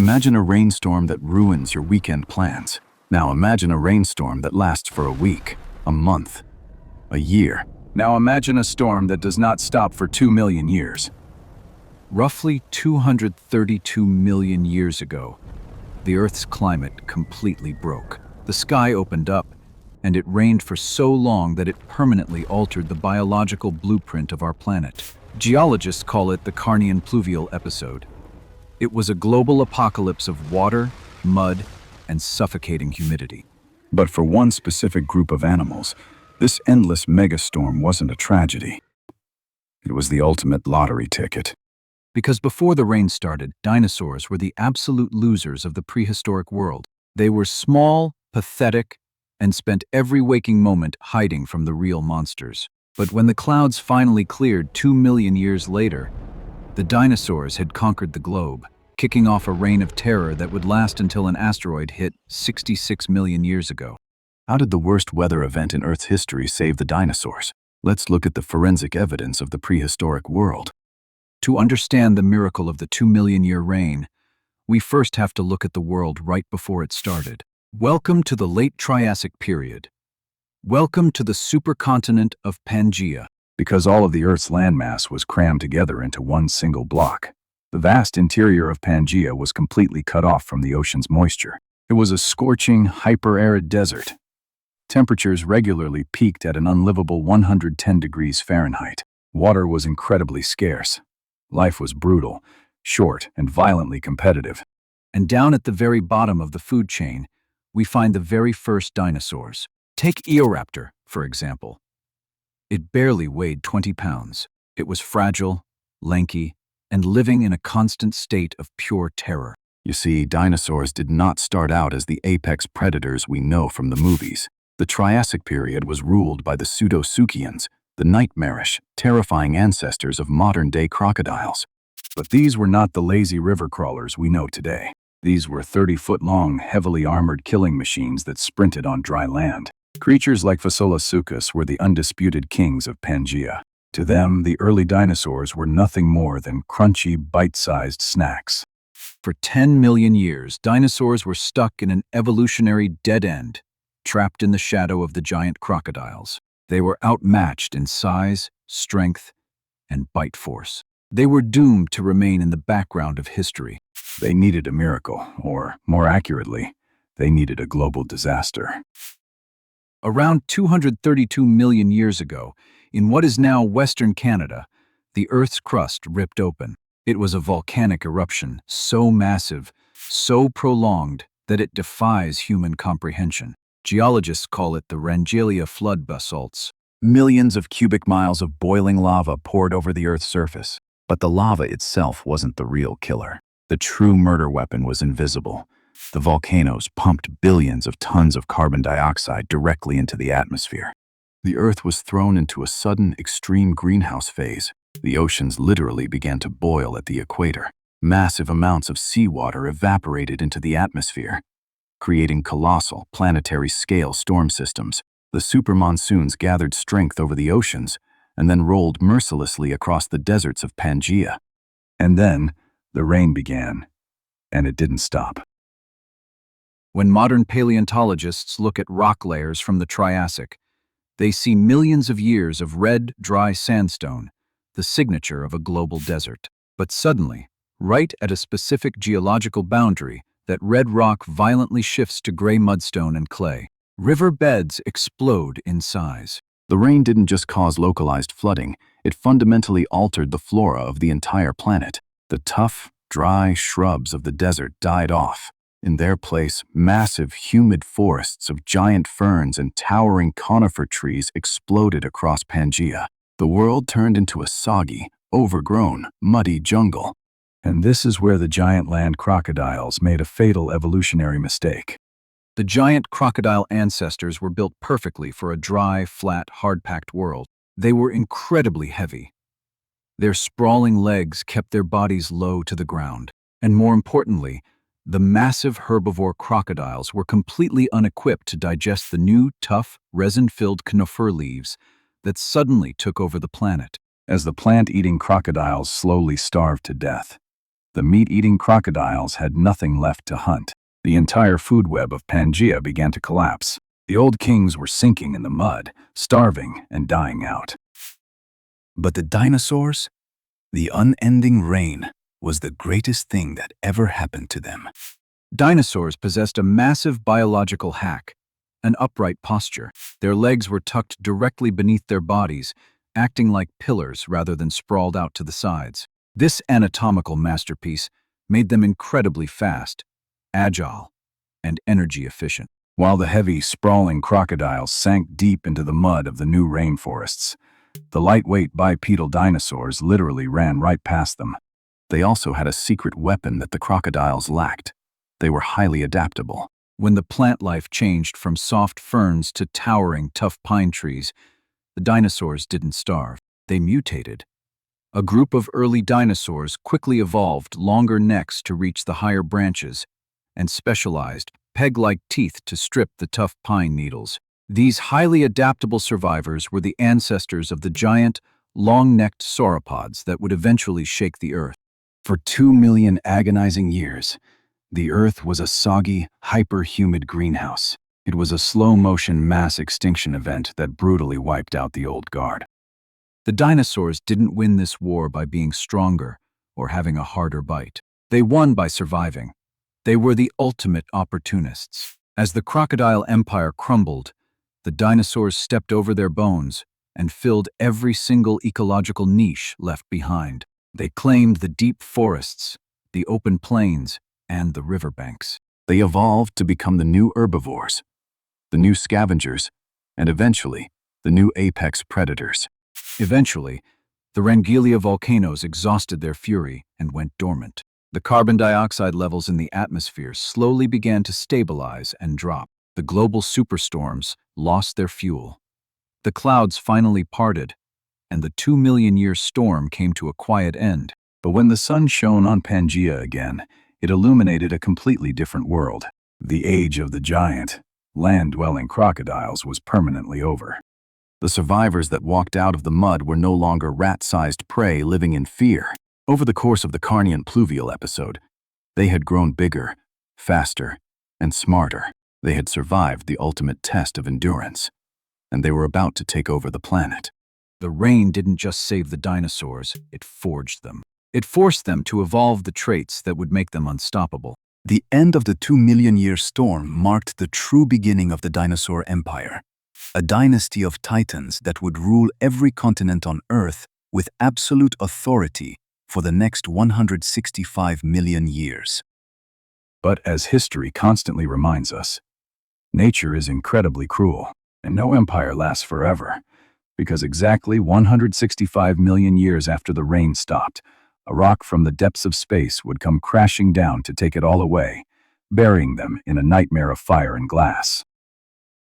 Imagine a rainstorm that ruins your weekend plans. Now imagine a rainstorm that lasts for a week, a month, a year. Now imagine a storm that does not stop for 2 million years. Roughly 232 million years ago, the Earth's climate completely broke. The sky opened up, and it rained for so long that it permanently altered the biological blueprint of our planet. Geologists call it the Carnian Pluvial episode. It was a global apocalypse of water, mud, and suffocating humidity. But for one specific group of animals, this endless megastorm wasn't a tragedy. It was the ultimate lottery ticket. Because before the rain started, dinosaurs were the absolute losers of the prehistoric world. They were small, pathetic, and spent every waking moment hiding from the real monsters. But when the clouds finally cleared 2 million years later, the dinosaurs had conquered the globe, kicking off a reign of terror that would last until an asteroid hit 66 million years ago. How did the worst weather event in Earth's history save the dinosaurs? Let's look at the forensic evidence of the prehistoric world. To understand the miracle of the 2 million year reign, we first have to look at the world right before it started. Welcome to the late Triassic period. Welcome to the supercontinent of Pangaea. Because all of the Earth's landmass was crammed together into one single block, the vast interior of Pangaea was completely cut off from the ocean's moisture. It was a scorching, hyper-arid desert. Temperatures regularly peaked at an unlivable 110 degrees Fahrenheit. Water was incredibly scarce. Life was brutal, short, and violently competitive. And down at the very bottom of the food chain, we find the very first dinosaurs. Take Eoraptor, for example. It barely weighed 20 pounds. It was fragile, lanky, and living in a constant state of pure terror. You see, dinosaurs did not start out as the apex predators we know from the movies. The Triassic period was ruled by the Pseudosuchians, the nightmarish, terrifying ancestors of modern-day crocodiles. But these were not the lazy river crawlers we know today. These were 30-foot-long, heavily armored killing machines that sprinted on dry land. Creatures like Pseudosuchians were the undisputed kings of Pangaea. To them, the early dinosaurs were nothing more than crunchy, bite-sized snacks. For 10 million years, dinosaurs were stuck in an evolutionary dead end, trapped in the shadow of the giant crocodiles. They were outmatched in size, strength, and bite force. They were doomed to remain in the background of history. They needed a miracle, or, more accurately, they needed a global disaster. Around 232 million years ago, in what is now Western Canada, the Earth's crust ripped open. It was a volcanic eruption so massive, so prolonged, that it defies human comprehension. Geologists call it the Wrangellia Flood Basalts. Millions of cubic miles of boiling lava poured over the Earth's surface. But the lava itself wasn't the real killer. The true murder weapon was invisible. The volcanoes pumped billions of tons of carbon dioxide directly into the atmosphere. The Earth was thrown into a sudden, extreme greenhouse phase. The oceans literally began to boil at the equator. Massive amounts of seawater evaporated into the atmosphere, creating colossal, planetary-scale storm systems. The super-monsoons gathered strength over the oceans and then rolled mercilessly across the deserts of Pangaea. And then, the rain began, and it didn't stop. When modern paleontologists look at rock layers from the Triassic, they see millions of years of red, dry sandstone, the signature of a global desert. But suddenly, right at a specific geological boundary, that red rock violently shifts to gray mudstone and clay. River beds explode in size. The rain didn't just cause localized flooding, it fundamentally altered the flora of the entire planet. The tough, dry shrubs of the desert died off. In their place, massive, humid forests of giant ferns and towering conifer trees exploded across Pangaea. The world turned into a soggy, overgrown, muddy jungle. And this is where the giant land crocodiles made a fatal evolutionary mistake. The giant crocodile ancestors were built perfectly for a dry, flat, hard-packed world. They were incredibly heavy. Their sprawling legs kept their bodies low to the ground. And more importantly, the massive herbivore crocodiles were completely unequipped to digest the new, tough, resin-filled conifer leaves that suddenly took over the planet. As the plant-eating crocodiles slowly starved to death, The meat-eating crocodiles had nothing left to hunt. The entire food web of Pangaea began to collapse. The old kings were sinking in the mud, starving and dying out. But the dinosaurs? The unending rain was the greatest thing that ever happened to them. Dinosaurs possessed a massive biological hack, an upright posture. Their legs were tucked directly beneath their bodies, acting like pillars rather than sprawled out to the sides. This anatomical masterpiece made them incredibly fast, agile, and energy efficient. While the heavy, sprawling crocodiles sank deep into the mud of the new rainforests, the lightweight bipedal dinosaurs literally ran right past them. They also had a secret weapon that the crocodiles lacked. They were highly adaptable. When the plant life changed from soft ferns to towering, tough pine trees, the dinosaurs didn't starve. They mutated. A group of early dinosaurs quickly evolved longer necks to reach the higher branches and specialized peg-like teeth to strip the tough pine needles. These highly adaptable survivors were the ancestors of the giant, long-necked sauropods that would eventually shake the Earth. For 2 million agonizing years, the Earth was a soggy, hyper-humid greenhouse. It was a slow-motion mass extinction event that brutally wiped out the old guard. The dinosaurs didn't win this war by being stronger or having a harder bite. They won by surviving. They were the ultimate opportunists. As the crocodile empire crumbled, the dinosaurs stepped over their bones and filled every single ecological niche left behind. They claimed the deep forests, the open plains, and the riverbanks. They evolved to become the new herbivores, the new scavengers, and eventually, the new apex predators. Eventually, the Wrangellia volcanoes exhausted their fury and went dormant. The carbon dioxide levels in the atmosphere slowly began to stabilize and drop. The global superstorms lost their fuel. The clouds finally parted, and the 2-million-year storm came to a quiet end. But when the sun shone on Pangaea again, it illuminated a completely different world. The age of the giant, land-dwelling crocodiles was permanently over. The survivors that walked out of the mud were no longer rat-sized prey living in fear. Over the course of the Carnian Pluvial episode, they had grown bigger, faster, and smarter. They had survived the ultimate test of endurance, and they were about to take over the planet. The rain didn't just save the dinosaurs, it forged them. It forced them to evolve the traits that would make them unstoppable. The end of the 2-million-year storm marked the true beginning of the dinosaur empire, a dynasty of titans that would rule every continent on Earth with absolute authority for the next 165 million years. But as history constantly reminds us, nature is incredibly cruel, and no empire lasts forever, because exactly 165 million years after the rain stopped, a rock from the depths of space would come crashing down to take it all away, burying them in a nightmare of fire and glass.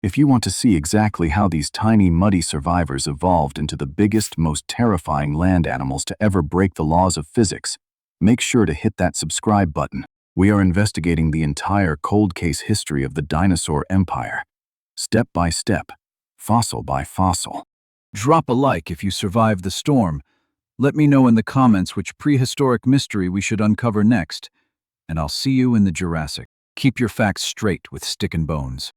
If you want to see exactly how these tiny, muddy survivors evolved into the biggest, most terrifying land animals to ever break the laws of physics, make sure to hit that subscribe button. We are investigating the entire cold case history of the dinosaur empire, step by step, fossil by fossil. Drop a like if you survived the storm. Let me know in the comments which prehistoric mystery we should uncover next, and I'll see you in the Jurassic. Keep your facts straight with Stick and Bones.